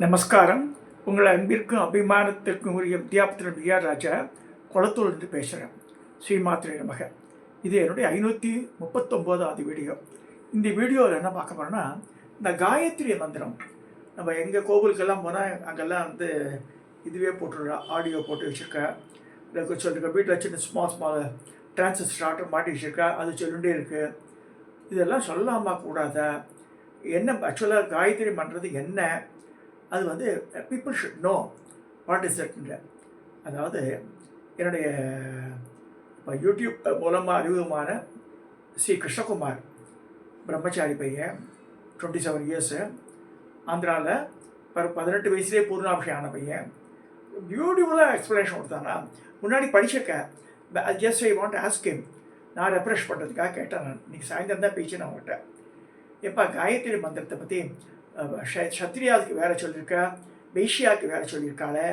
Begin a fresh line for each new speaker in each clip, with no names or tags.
நமஸ்காரம். உங்கள் அன்பிற்கும் அபிமானத்திற்கும் உரிய வித்யாபத்திரன் பிஆர் ராஜா குளத்தூர்லேருந்து பேசுகிறேன். ஸ்ரீமாத்திரை நமக. இது என்னுடைய 539வது வீடியோ. இந்த வீடியோவில் என்ன பார்க்க போகிறோன்னா, இந்த காயத்ரி மந்திரம் நம்ம எங்கள் கோவிலுக்கெல்லாம் போனால் அங்கெல்லாம் இதுவே போட்டுடுறா, ஆடியோ போட்டு வச்சுருக்கா. இல்லை சொல்லியிருக்கா, வீட்டில் சின்ன ஸ்மால் டிரான்சிஸ்டர் மாட்டி வச்சுருக்கா, அது சொல்லிகிட்டே இருக்குது. இதெல்லாம் சொல்லாமா கூடாதா? என்ன ஆக்சுவலாக காயத்ரி பண்ணுறது என்ன? அது people should know what is தட்ன்ற. அதாவது என்னுடைய இப்போ யூடியூப் மூலமாக அறிமுகமான ஸ்ரீ கிருஷ்ணகுமார், பிரம்மச்சாரி பையன், 27 இயர்ஸு, ஆந்திராவில் 18 வயசுலேயே பூர்ணாபிஷேகம் ஆன பையன். பியூட்டிஃபுல்லாக எக்ஸ்ப்ளனேஷன் கொடுத்தாங்க. முன்னாடி படிச்சிருக்கேன். Just I want ask him. நான் ரெஃப்ரெஷ் பண்ணுறதுக்காக கேட்டேன். நான் இன்றைக்கி சாயந்தரம் தான் பேச்சு நான் அவங்ககிட்ட. எப்போ காயத்ரி மந்திரத்தை பற்றி சத்ரியாவுக்கு வேலை சொல்லியிருக்கா, வைஷ்யாவுக்கு வேலை சொல்லியிருக்காளே,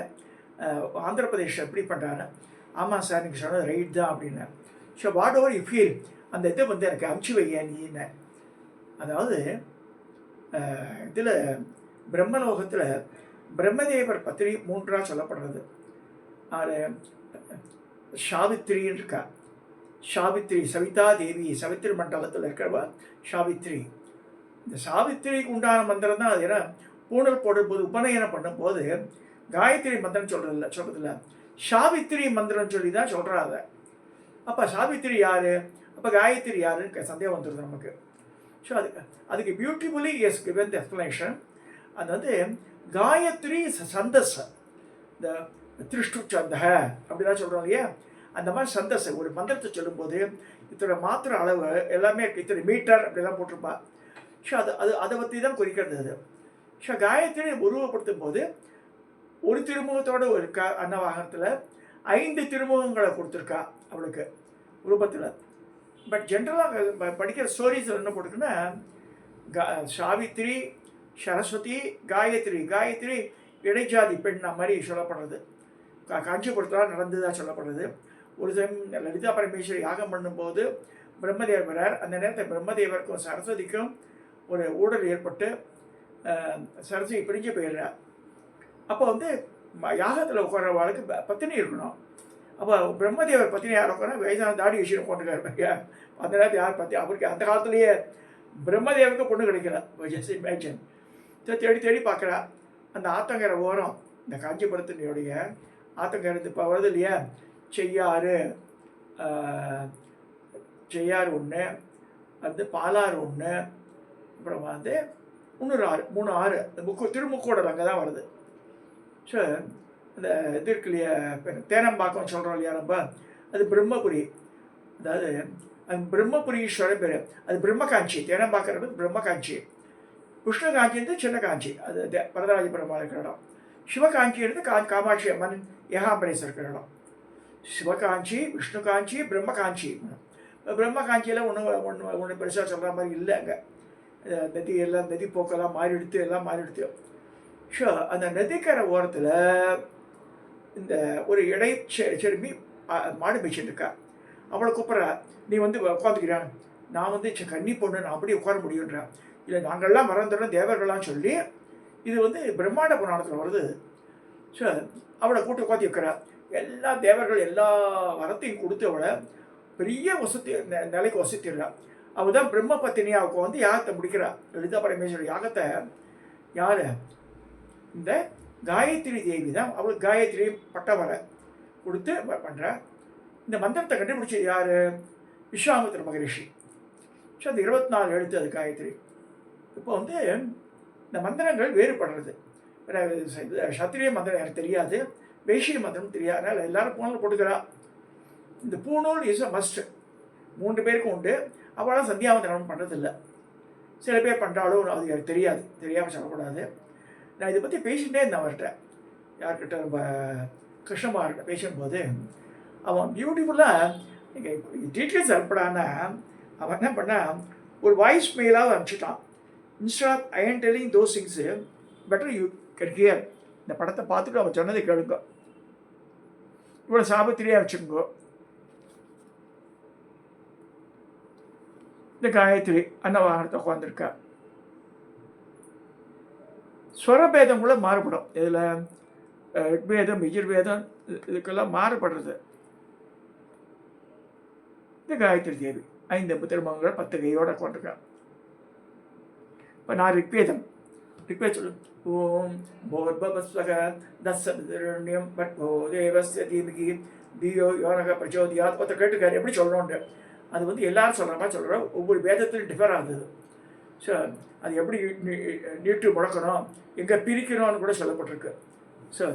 ஆந்திர பிரதேஷில் எப்படி பண்ணுறான்னு. ஆமாம் சார், நீங்கள் சொன்னது ரைட் தான் அப்படின்னு. So what over you feel, அந்த இதை எனக்கு அமுச்சு வைய நீன்னு. அதாவது இதில் பிரம்மலோகத்தில் பிரம்மதேவர் பத்திரி 3ஆக சொல்லப்படுறது. சாவித்திரின்னு இருக்கா. சாவித்திரி, சவிதா தேவி, சவித்திரி மண்டலத்தில் இருக்கிறவா சாவித்திரி. இந்த சாவித்திரிக்கு உண்டான மந்திரம் தான் அது. ஏன்னா பூணல் போடும்போது உபநயனம் பண்ணும்போது காயத்ரி மந்திரம் சொல்கிறதில்ல, சாவித்திரி மந்திரம் சொல்லி தான் சொல்கிறாங்க. அப்போ சாவித்திரி யார், அப்போ காயத்ரி யாருன்னு சந்தேகம் வந்துடுது நமக்கு. ஸோ அதுக்கு beautifully has given the explanation. அது காயத்ரி சந்தஸ், இந்த திருஷ்டு சந்த அப்படிலாம் சொல்கிறோம் இல்லையா, அந்த மாதிரி சந்தஸ். ஒரு மந்திரத்தை சொல்லும்போது இத்தனை மாத்திரை அளவு எல்லாமே இத்தனை மீட்டர் அப்படிலாம் போட்டிருப்பா. ஸோ அதை பற்றி தான் குறிக்கிறது அது. ஸோ காயத்ரி உருவப்படுத்தும் போது ஒரு திருமுகத்தோடு இருக்கா. அன்னவாகனத்தில் 5 திருமுகங்களை கொடுத்துருக்கா அவளுக்கு ரூபத்தில். பட் ஜென்ரலாக படிக்கிற ஸ்டோரிஸ் என்ன போட்டுக்குன்னா, சாவித்திரி, சரஸ்வதி, காயத்ரி. காயத்ரி இடைஜாதி பெண் மாதிரி சொல்லப்படுறது. காஞ்சிபுரத்தில் நடந்ததாக சொல்லப்படுறது. ஒரு சமயம் லலிதா பரமேஸ்வரி யாகம் பண்ணும்போது பிரம்மதேவர் வரார். அந்த நேரத்தில் பிரம்மதேவருக்கும் சரஸ்வதிக்கும் ஒரு ஊழல் ஏற்பட்டு சரஸ்வதி பிரிஞ்சு போயிடுறார். அப்போ யாகத்தில் உட்கார்றவாளுக்கு பத்தினி இருக்கணும். அப்போ பிரம்மதேவர் பத்தினி யார் உட்கார, வயசான தாடி வச்சு உட்காந்துக்காரு. அந்த நேரத்தில் யார் பற்றி அவருக்கு அந்த காலத்துலேயே பிரம்மதேவருக்கு பொண்ணு கிடைக்கல. Just imagine. தேடி தேடி பார்க்குறா. அந்த ஆத்தங்கரை ஓரம், இந்த காஞ்சிபுரத்தினுடைய ஆத்தங்கரை இப்போ வருது இல்லையா, செய்யாறு ஒன்று, பாலாறு ஒன்று, அப்புறம் இன்னொரு ஆறு, 3 ஆறு, திருமுக்கோடல் அங்கே தான் வருது. ஸோ இந்த இது இருக்கு இல்லையா, தேனம்பாக்கம் சொல்கிறோம் இல்லையா நம்ம, அது பிரம்மபுரி. அதாவது அது பிரம்மபுரீஸ்வரர் பேர். அது பிரம்மகாஞ்சி. தேனம்பாக்கிறது பிரம்மகாஞ்சி. விஷ்ணுகாஞ்சி சின்ன காஞ்சி, அது வரதராஜ பெருமாள் இருக்கிற இடம். சிவகாஞ்சி காமாட்சி அம்மன் ஏகாம்பரேஸ்வரர் இருக்கிற இடம். சிவகாஞ்சி, விஷ்ணுகாஞ்சி, பிரம்மகாஞ்சி. பிரம்மகாஞ்சியில் ஒன்று பெருசாக சொல்கிற மாதிரி இல்லை. அங்கே நதி போக்கெல்லாம் எல்லாம் மாறிடுத்து. ஸோ அந்த நதிக்கரை ஓரத்தில் இந்த ஒரு செருமி மாடு மேய்ச்சிட்டு இருக்கா. அவளை கூப்பிட்றா, நீ உட்காந்துக்கிறான். நான் கன்னி பொண்ணு, நான் அப்படியே உட்கார முடியுன்றேன். இல்லை, நாங்கள்லாம் மறந்துடுறோம் தேவர்கள்லாம் சொல்லி. இது பிரம்மாண்ட புராணத்தில் வருது. ஸோ அவளை கூட்டு உட்காந்து வைக்கிறா. எல்லா தேவர்கள் எல்லா வரத்தையும் கொடுத்து அவளை பெரிய நிலைக்கு வசத்திடுறா. அவள் தான் பிரம்ம பத்தினியாவுக்கு யாகத்தை முடிக்கிறா. லலிதா பரமேஸ்வரி யாகத்தை யார், இந்த காயத்ரி தேவி தான். அவளுக்கு காயத்ரி பட்டவரை கொடுத்து பண்ணுறா. இந்த மந்திரத்தை கண்டுபிடிச்சது யார், விஸ்வாமித்திர மகரிஷி. ஸோ அந்த 24 எழுத்து அது காயத்ரி. இப்போ இந்த மந்திரங்கள் வேறுபடுறது. சத்திரிய மந்திரம் எனக்கு தெரியாது, வைஷ்ய மந்திரம் தெரியாது. அதனால் எல்லாரும் பூணூல் போட்டுக்கிறா. இந்த பூணூல் இஸ் அ மஸ்ட். 3 பேருக்கும் உண்டு. அவளாம் சந்தியாவந்தனம் பண்ணுறதில்லை. சில பேர் பண்ணுறாலும் அது எனக்கு தெரியாது, தெரியாமல் சொல்லக்கூடாது. நான் இதை பற்றி பேசிகிட்டே இருந்தேன் அவர்கிட்ட. யார்கிட்ட, நம்ம கிருஷ்ணகுமார்கிட்ட பேசும்போது அவன் பியூட்டிஃபுல்லாக நீங்கள் டீட்டெயில்ஸ் அனுப்படான்னா அவன் என்ன பண்ணால் ஒரு வாய்ஸ் மெயிலாக அனுப்பிச்சிட்டான். Instead of I am telling those things better you can hear. இந்த படத்தை பார்த்துட்டு அவன் சொன்னதை கேளுங்க. இவ்வளோ சாபத்திரியாக வச்சுக்கோங்க. இந்த காயத்ரி அன்னவாகனத்தை உட்காந்துருக்கா. ஸ்வரபேதம் கூட மாறுபடும். இதில் ரிக்வேதம் யஜுர்வேதம் இதுக்கெல்லாம் மாறுபடுறது. இந்த காயத்ரி தேவி 5 திருமணங்களை 10 கையோட கொண்டிருக்காங்க. இப்போ நான் ரிக்வேதம் சொல்லு. ஓம் போர்பவஸ்வக தஸ்ஸபிதரண்யம் பட்போ தேவஸ்ய தீமகி தியோ யோனக பிரச்சோதியாத். ஒருத்தர் கேட்டுக்காரு எப்படி சொல்லணும்ட்டு. அது வந்து எல்லாரும் சொல்கிற மாதிரி சொல்கிறோம். ஒவ்வொரு வேதத்திலும் டிஃபர் ஆகுது. ஸோ அது எப்படி நீட்டு முழக்கணும், எங்கே பிரிக்கணும்னு கூட சொல்லப்பட்டிருக்கு. ஸோ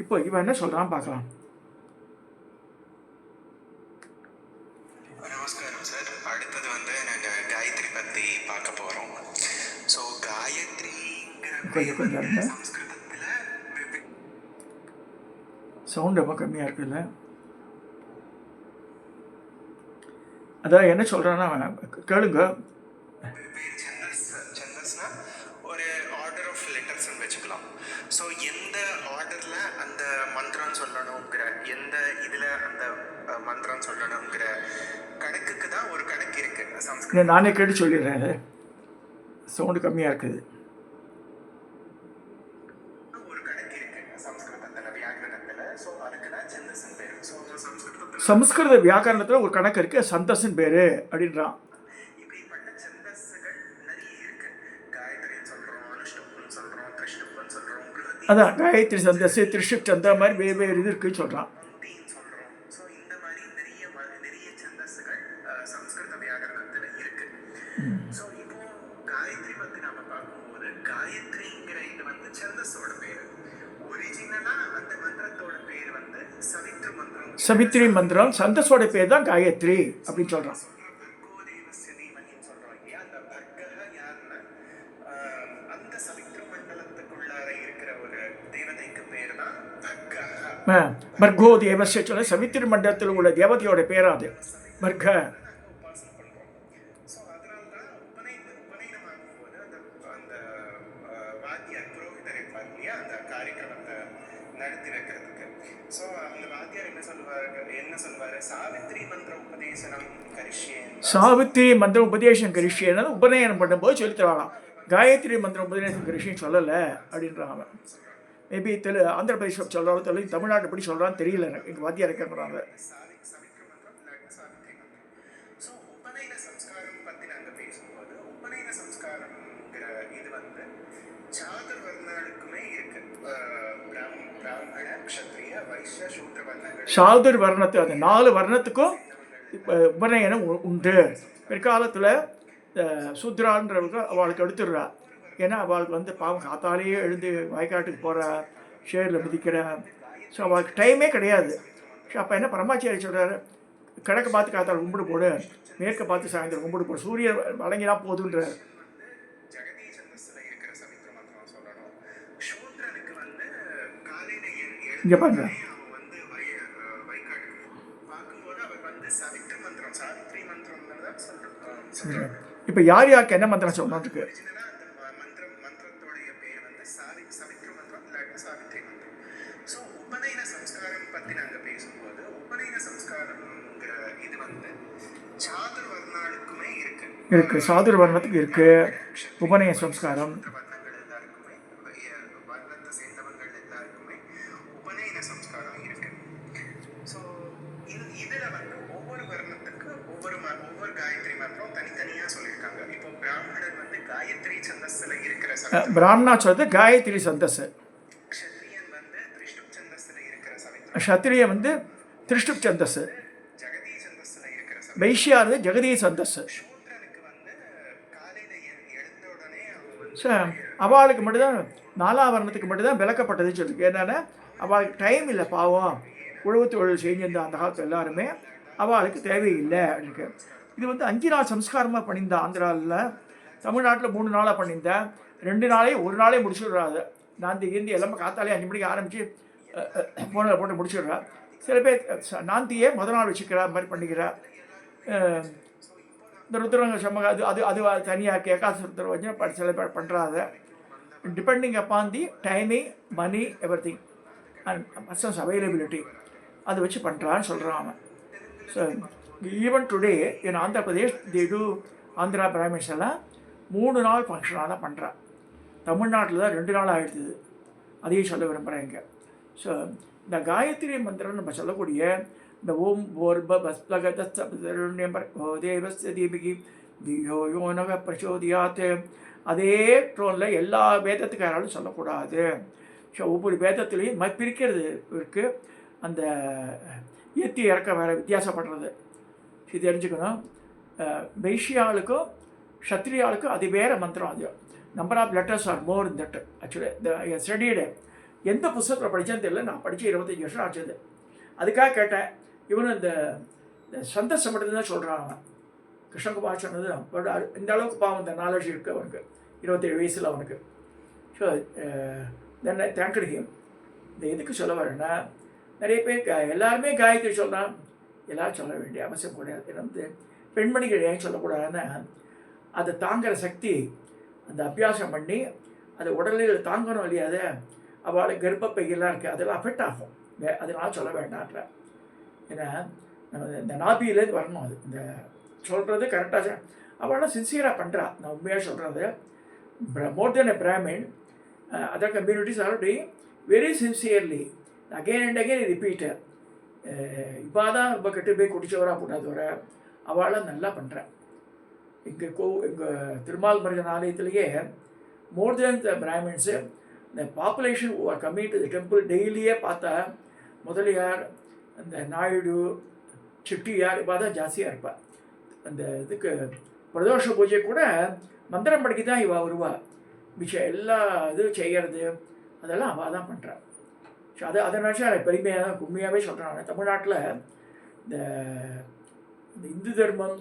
இப்போ இவன் என்ன சொல்கிறான் பார்க்கலாம்.
நமஸ்காரம் சார். அடுத்தது வந்து நாங்கள் காயத்ரி பற்றி பார்க்க போகிறோம். ஸோ காயத்ரி
கொஞ்சம் சவுண்ட் ரொம்ப கம்மியாக இருக்குல்ல. அதான் என்ன சொல்கிறான்னா கேளுங்க.
சந்தஸ்னா ஒரு ஆர்டர் ஆஃப் லெட்டர்ஸ்ன்னு வச்சுக்கலாம். ஸோ எந்த ஆர்டரில் அந்த மந்திரம் சொல்லணுங்கிற, எந்த இதில் அந்த மந்திரம் சொல்லணுங்கிற கணக்குக்கு தான் ஒரு கணக்கு இருக்குது சம்ஸ்கிருதம்.
நானே கேட்டு சொல்லிடுறேன், சவுண்டு கம்மியாக இருக்குது.
ஒரு கணக்கு இருக்குது சம்ஸ்கிருதத்தில் வியாக்கரணத்தில். ஸோ அதுக்கு தான் சந்தஸ்ன்னு பேர். ஸோ
சம்ஸ்கிருத வியாக்கரணத்தில் ஒரு கணக்கு இருக்குது, சந்தஸ்ன்னு பேர் அப்படின்றான்.
இப்படிப்பட்ட சந்தஸ்கள் நிறைய இருக்கு. காயத்ரின்னு சொல்கிறோம், அனுஷ்டுப்னு சொல்கிறோம், திருஷ்டுப்னு சொல்கிறோம்,
அதான் காயத்ரி சந்தஸ், திருஷ்டுப் சந்தா மாதிரி வேறு இது இருக்குன்னு சொல்கிறான்.
சொல்கிறோம். ஸோ இந்த மாதிரி நிறைய சந்தஸ்கள் சம்ஸ்கிருத வியாக்கரணத்தில் இருக்கு. ஸோ இப்போ காயத்ரி பற்றி நாம பார்க்கும்போது காயத்ரிங்கிற இது வந்து சந்தஸோட பேர். ஒரிஜினலா அந்த மந்திரத்தோட பேர் வந்து சவித்ரு மந்திரம்.
சவித்ரி மந்திரம், சந்தஸோட பேர் தான் காயத்ரி அப்படின்னு சொல்கிறான்.
சொல்றோம் இல்லையா, அந்த பர்கஹ யாருன்னா அந்த சவித்ரு மண்டலத்துக்குள்ளார இருக்கிற ஒரு தேவதைக்கு பேர் தான் பர்கஹ.
பர்கோ தேவஸ்ய சொல்ல சவித்ரி மண்டலத்தில் உள்ள தேவதையோட பேர் அது பர்க. சாவித்திரி மந்திர உபதேசம் கரிஷ்யன்னு உபநயனம் பண்ணும்போது சொல்லித்தராலாம். காயத்ரி மந்திர உபதேசம் கரிஷ்யன்னு சொல்லலை அப்படின்றாங்க. மேபி ஆந்திர பிரதேசம் சொல்கிறாலும் தெரியல, தமிழ்நாட்டு எப்படி சொல்கிறான்னு தெரியல. எனக்கு எங்கள் வாத்தியார் இருக்கிறாங்க. சாதுர் வர்ணத்து அந்த 4 வர்ணத்துக்கும் உபநயனம் உண்டு. பிற்காலத்தில் சூத்ரான்றவங்க அவளுக்கு எடுத்துடுறா. ஏன்னா அவளுக்கு வந்து பாவம் காத்தாலேயே எழுந்து வயக்காட்டுக்கு போகிறா, ஷேரில் மிதிக்கிறா. ஸோ அவளுக்கு டைமே கிடையாது. ஸோ அப்போ என்ன பரமாச்சாரி சொல்கிறாரு, கிழக்கு பார்த்து காத்தால் கும்பிடு போடு, மேற்க பார்த்து சாயந்தரம் கும்பிடு போடு, சூரியன் வழங்கினா போதுன்றார். இங்கே பாருங்க, இப்போ யார் யாருக்கு என்ன மந்திரம் சொல்லணும் இருக்கு. இருக்கு, சாதுர் வர்ணத்துக்கு இருக்கு உபநய சம்ஸ்காரம். பிராமணா சொல்றது காயத்ரி சந்தஸ், க்ஷத்ரிய வந்து திருஷ்டுப் சந்தஸ், வைஷ்யா வந்து ஜெகதி சந்தஸ். அவளுக்கு மட்டும்தான் 4ஆம் வர்ணத்துக்கு மட்டும்தான் விளக்கப்பட்டதுன்னு சொல்லிருக்கு. என்னன்னா அவளுக்கு டைம் இல்லை, பாவம் உழவு தொழில் செஞ்சிருந்த அந்த காலத்தில் எல்லாருமே அவளுக்கு தேவையில்லை அப்படின்னு. இது வந்து 5 நாள் சம்ஸ்காரமாக பண்ணியிருந்தா ஆந்திராவில். தமிழ்நாட்டில் 3 நாளாக பண்ணியிருந்தா, 2 நாளே 1 நாளே முடிச்சுடுறாது. நாந்தி கிந்தி எல்லாமே காத்தாலே 5 மணிக்கு ஆரம்பித்து போனில் போட்டு முடிச்சுடுறா. சில பேர் நாந்தியே முதல் நாள் வச்சுக்கிறா மாதிரி பண்ணிக்கிறா. இந்த ருத்ரங்க சமக அது அது அது தனியாக ஏகாச ருத்ரம் வச்சு சில பேர் பண்ணுறாத. Depending upon the timing, money, everything and persons availability அதை வச்சு பண்ணுறான்னு சொல்கிறான் அவன். So even today in Andhra Pradesh the two Andhra Brahmins எல்லாம் 3 நாள் ஃபங்க்ஷனாக தான் பண்ணுறான். தமிழ்நாட்டில் தான் 2 நாள் ஆகிடுது. அதையும் சொல்ல விரும்புகிறேங்க. ஸோ இந்த காயத்ரி மந்திரம் நம்ம சொல்லக்கூடிய இந்த ஓம் ஓர்ப பஸ்பகதேவஸ்ய தீபிகி தியோ யோனக பிரச்சோதியாத் அதே டோனில் எல்லா வேதத்துக்காராலும் சொல்லக்கூடாது. ஸோ ஒவ்வொரு வேதத்துலேயும் பிரிக்கிறது இருக்குது. அந்த ஏற்றி இறக்க வேறு வித்தியாசப்படுறது இது தெரிஞ்சுக்கணும். வைஷ்யாளுக்கும் க்ஷத்ரியாளுக்கும் அது வேறு மந்திரம். அது number of letters are more in that. Actually studied எந்த புத்தகத்தில் படித்தேன்னு தெரியல. நான் படித்து 25 வருஷம் ஆச்சுது. அதுக்காக கேட்டேன். இவனும் இந்த சந்தஸ் மட்டும் தான் சொல்கிறான். அவன் கிருஷ்ணகுமார் சொன்னது இந்த அளவுக்கு பாவம் இந்த நாலேஜ் இருக்குது அவனுக்கு 27 வயசில் அவனுக்கு. So then thanked him. இந்த எதுக்கு சொல்ல வரேன்னா, நிறைய பேர் எல்லாருமே காயத்ரி சொல்கிறான். எல்லோரும் சொல்ல வேண்டிய அவசியம் கிடையாது. ஏன்னா வந்து பெண்மணிகள் ஏன் சொல்லக்கூடாதுன்னா, அதை தாங்குகிற சக்தி அந்த அபியாசம் பண்ணி அது உடலில் தாங்கணும் இல்லையா, அதை அவளுக்கு கர்ப்பப்பையெல்லாம் இருக்குது, அதெல்லாம் அஃபெக்ட் ஆகும். அதனால் சொல்ல வேண்டான்ற. ஏன்னா நம்ம இந்த நாபியிலேருந்து வரணும். அது இந்த சொல்கிறது கரெக்டாக அவளாம் சின்சியராக பண்ணுறா. நான் உண்மையாக சொல்கிறது, more than a Brahmin other communities are doing very sincerely again and again repeat. இப்போ தான் ரொம்ப கெட்டு போய் குடிச்சவராக போட்டாதவர அவளாம் நல்லா பண்ணுறேன். எங்கள் திருமால் முருகன் ஆலயத்திலேயே மோர் தென் த பிராமின்ஸு இந்த population coming to the temple டெய்லியே பார்த்தா முதலியார், அந்த நாயுடு, செட்டியார் இப்போ தான் ஜாஸ்தியாக இருப்பாள். அந்த இதுக்கு பிரதோஷ பூஜை கூட மந்திரம் படிக்க தான் இவள் வருவாள். மிச்சம் எல்லா இதுவும் செய்கிறது அதெல்லாம் அவள் தான் பண்ணுறாள். ஸோ அதை நினச்சா பெருமையாக தான் உண்மையாகவே சொல்கிறான். தமிழ்நாட்டில் இந்த இந்து தர்மம்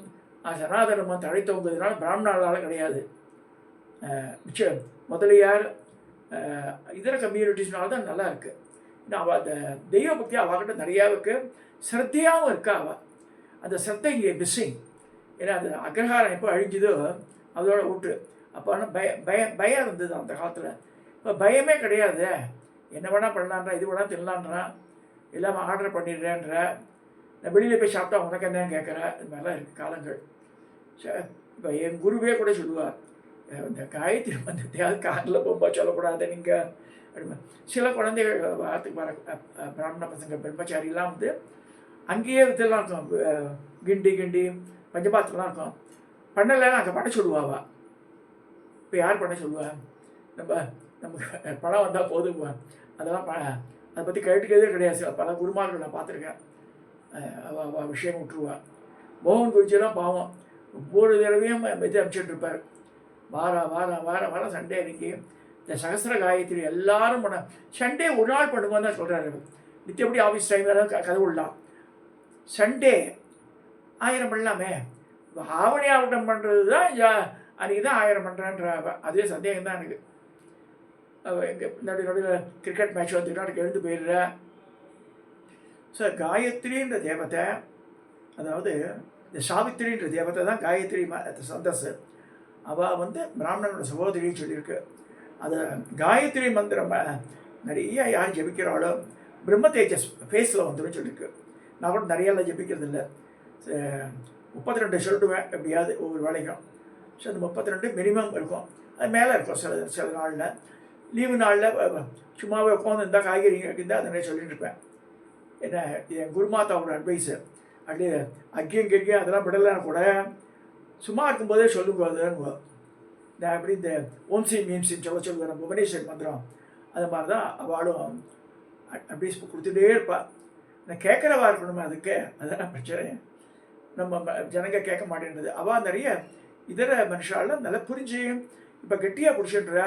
சனாதனமாக தழைத்தவங்கிறதுனால பிராமணர்களால் கிடையாது. மிச்சம் முதலியார் இதர கம்யூனிட்டிஸ்னால தான் நல்லா இருக்குது. ஏன்னா அவள் அந்த தெய்வ பக்தி அவகிட்ட நிறையா இருக்குது, ஸ்ரத்தையாகவும் இருக்கா அவள். அந்த ஸ்ரத்தை இங்கே மிஸ்ஸிங். ஏன்னா அந்த அக்ரஹாரம் எப்போ அழிஞ்சுதோ அதோட விட்டு அப்போ ஆனால் பயம் இருந்தது அந்த காலத்தில். இப்போ பயமே கிடையாது. என்ன வேணால் பண்ணலான்றா, இது வேணால் தின்னலான்றான், எல்லாமே ஆர்டர் பண்ணிடுறேன்ற, நான் வெளியில் போய் சாப்பிட்டா உனக்கு என்னன்னு கேட்குற, இது மாதிரிலாம் இருக்குது காலங்கள். இப்போ என் குருவே கூட சொல்லுவார், இந்த காயத்ரி மந்திரத்தையாவது காரில் ரொம்ப சொல்லக்கூடாது நீங்கள் அப்படிமா. சில குழந்தைகள் வாரத்துக்கு வர பிராமண பசங்க பிரம்மச்சாரியெல்லாம் வந்து அங்கேயே இதெல்லாம் இருக்கும், கிண்டி பஞ்சபாத்திரம்லாம் இருக்கும். பண்ணலைன்னா அங்கே பண்ண சொல்லுவாவா. இப்போ யார் பண்ண சொல்லுவா? நமக்கு பணம் வந்தால் போதும், அதெல்லாம் அதை பற்றி கேட்டுக்கிறதே கிடையாது. சில பல குருமார்கள் நான் பார்த்துருக்கேன். அவள் விஷயம் விட்டுருவா. மோகன் குருஜியெல்லாம் பாவம் ஒவ்வொரு தடவையும் இது அனுப்பிச்சுட்ருப்பார். வாரம் சண்டே அன்றைக்கி இந்த சகஸ்ர காயத்ரி எல்லாரும் பண்ண சண்டே ஒரு நாள் பண்ணுவோம் தான் சொல்கிறாரு. நித்தியப்படி ஆஃபீஸ் டைம் எல்லாம் கதை விடலாம். சண்டே 1000 பண்ணலாமே. ஆவணி ஆவட்டம் பண்ணுறது தான் அன்றைக்கி தான் 1000 பண்ணுறான்ற. அதே சந்தேகம் தான் எனக்கு. எங்கள் நடுவில் கிரிக்கெட் மேட்ச் வந்துக்கிட்டா எனக்கு எழுந்து போயிடுறேன். ஸோ காயத்ரின்ற தேவத்தை, அதாவது இந்த சாவித்திரின்ற தேவத்தை தான் காயத்ரி சந்தஸ். அவள் வந்து பிராமணனோட சகோதரின்னு சொல்லியிருக்கு. அது காயத்ரி மந்திரம் நிறைய யார் ஜபிக்கிறாளோ பிரம்ம தேஜஸ் ஃபேஸில் வந்துடும் சொல்லியிருக்கு. நான் கூட நிறையெல்லாம் ஜபிக்கிறது இல்லை. 32 சொல்லிடுவேன் எப்படியாவது ஒவ்வொரு வேலைக்கும். ஸோ அந்த 32 மினிமம் இருக்கும். அது மேலே இருக்கும் சில நாளில். லீவு நாளில் சும்மாவே உட்காந்து இருந்தால் காய்கறி இருந்தால் அதை நிறைய சொல்லிட்டு இருப்பேன். என்ன என் குருமாதாவோட அட்வைஸு. அப்படி அக்கியம் கெக்கியம் அதெல்லாம் விடலைன்னா கூட சும்மா இருக்கும்போதே சொல்லும்போதுன்னு நான் எப்படி இந்த ஓம்சின் மீம்சின்னு சொல்லுவேன் புவனேஸ்வர் மந்திரம். அது மாதிரி தான் அவளும் அட்வைஸ் கொடுத்துட்டே இருப்பாள். நான் கேட்குறவா இருக்கணுமே, அதுக்கு அதெல்லாம் பிரச்சனை. நம்ம ஜனங்க கேட்க மாட்டேன்றது. அவள் நிறைய இதர மனுஷால நல்லா புரிஞ்சு இப்போ கெட்டியாக பிடிச்சின்றா.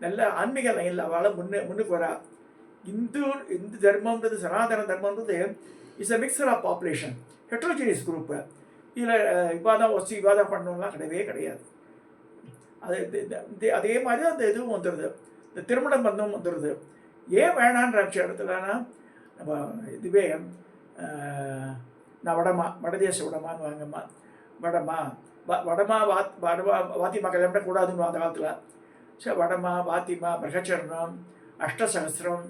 நல்ல ஆன்மீக லைனில் அவளால் முன்னுக்கு வரா. இந்து தர்மன்றது சனாதன தர்மன்றது is a mixture of population, heterogeneous group. இதில் இவாதான் வச்சு இவாதான் பண்ணணும்லாம் கிடையாது. அது அதே மாதிரி தான் அந்த இதுவும் வந்துடுது, இந்த திருமண பந்தம் வந்துடுது. ஏன் வேணான்ற இடத்துலனா நம்ம இதுவே நான் வடதேச விடமான்னு வாங்கம்மா, வடமா வாத்திமா கல்யாணம் பண்ணக்கூடாதுன்னு அந்த காலத்தில். ஸோ வடமா வாத்திமா பிரகச்சரணம் அஷ்டசகஸ்திரம்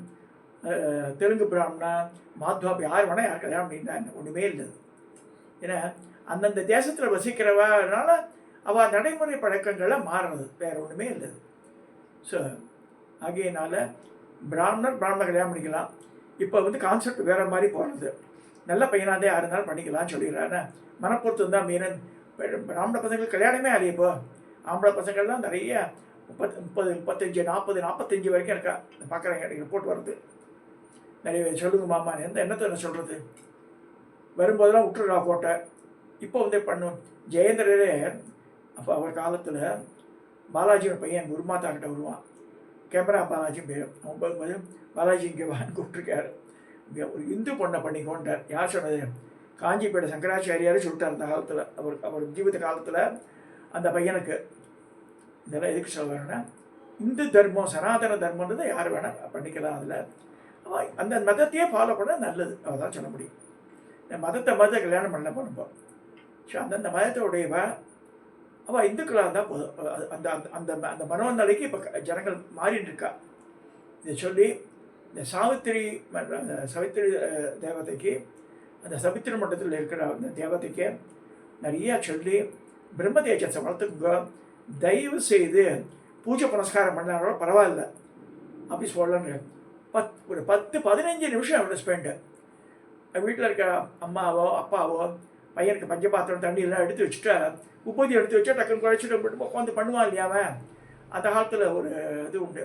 தெலுங்கு பிராமணா மாத்வாப் யார் வேணால் யார் கல்யாணம் பண்ணிட்டாங்க, ஒன்றுமே இல்லை. ஏன்னா அந்தந்த தேசத்தில் வசிக்கிறவனால அவள் நடைமுறை பழக்கங்களை மாறுறது, வேறு ஒன்றுமே இல்லை. ஸோ ஆகையினால பிராமணர் கல்யாணம் பண்ணிக்கலாம். இப்போ வந்து கான்செப்ட் வேறு மாதிரி போகிறது. நல்ல பையனாக யார் இருந்தாலும் பண்ணிக்கலாம்னு சொல்லிடுறாரு. மனப்பொருத்தம் தான் மீன். பிராமண பசங்களுக்கு கல்யாணமே ஆகலையே. இப்போ ஆம்பளை பசங்கள்லாம் நிறைய 30 35 40 45 வரைக்கும் இருக்கா பார்க்குறாங்க. எனக்கு ரிப்போர்ட் வருது நிறைய. சொல்லுங்க மாமா, என்னத்தை என்ன சொல்கிறது, வரும்போதெல்லாம் விட்டுறா கோட்டை. இப்போ வந்து பண்ணும் ஜெயேந்திரரே. அப்போ அவர் காலத்தில் பாலாஜியோட பையன் குருமாதா கிட்ட வருவான். கேமரா பாலாஜி பேர். அவன் போகும்போது பாலாஜி இங்கே வான்னு கூப்பிட்டுருக்காரு. இங்கே ஒரு இந்து பொண்ணை பண்ணிக்கோன்றார். யார் சொன்னது? காஞ்சிபேட்டை சங்கராச்சாரியார் சொல்லிட்டார் அந்த காலத்தில். அவர் ஜீவித காலத்தில் அந்த பையனுக்கு. இதெல்லாம் எதுக்கு சொல்கிறேன்னா, இந்து தர்மம் சனாதன தர்மன்றது யார் வேணால் பண்ணிக்கலாம். அதில் அந்த மதத்தையே ஃபாலோ பண்ண நல்லது. அதான் சொல்ல முடியும். இந்த மதத்தை கல்யாணம் பண்ண பண்ணுப்போம். ஸோ அந்தந்த மதத்தோடையவ அவள் இந்துக்களாக இருந்தால் போதும். அந்த அந்த அந்த மனோநிலைக்கு இப்போ ஜனங்கள் மாறின்னு இருக்கா. இதை சொல்லி இந்த சாவித்திரி தேவதைக்கு, அந்த சவித்திரி மண்டலத்தில் இருக்கிற அந்த தேவதைக்கு நிறையா சொல்லி பிரம்ம தேஜஸை வளர்த்துக்குங்க. தயவு செய்து பூஜை புனஸ்காரம் பண்ணாலும் பரவாயில்ல அப்படி சொல்லணுங்க. ஒரு 10-15 நிமிஷம் அவரோட ஸ்பெண்டு. வீட்டில் இருக்க அம்மாவோ அப்பாவோ பையனுக்கு பஞ்சபாத்திரம் தண்ணியெல்லாம் எடுத்து வச்சுட்டா, உப்பதி எடுத்து வச்சா டக்குன்னு குழைச்சிட்டு உட்காந்து பண்ணுவான் இல்லையா அவன். அந்த காலத்தில் ஒரு இது உண்டு.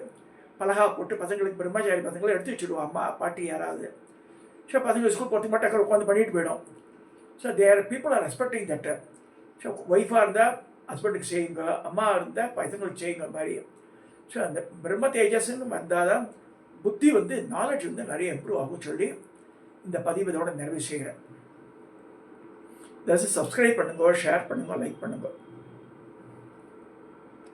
பலகா போட்டு பசங்களுக்கு, பிரம்மச்சாரி பசங்களை எடுத்து வச்சுடுவான் அம்மா பாட்டி யாராவது. ஸோ பசங்க ஸ்கூல் போகிறதுக்கு மட்டும் டக்குனு உட்காந்து பண்ணிட்டு போயிடும். So their people are respecting that. So ஒய்ஃபாக இருந்தால் ஹஸ்பண்டுக்கு செய்யுங்க, அம்மா இருந்தால் பசங்களுக்கு செய்யுங்க மாதிரி. ஸோ அந்த பிரம்ம தேஜஸ்ன்னு வந்தால் தான் புத்தி வந்து நாலேஜ் வந்து நிறைய இம்ப்ரூவ் ஆகும் சொல்லி இந்த பதிவு இதோட நிறைவு செய்கிறேன். தயவுசெய்து சப்ஸ்கிரைப் பண்ணுங்க, ஷேர் பண்ணுங்க, லைக் பண்ணுங்க.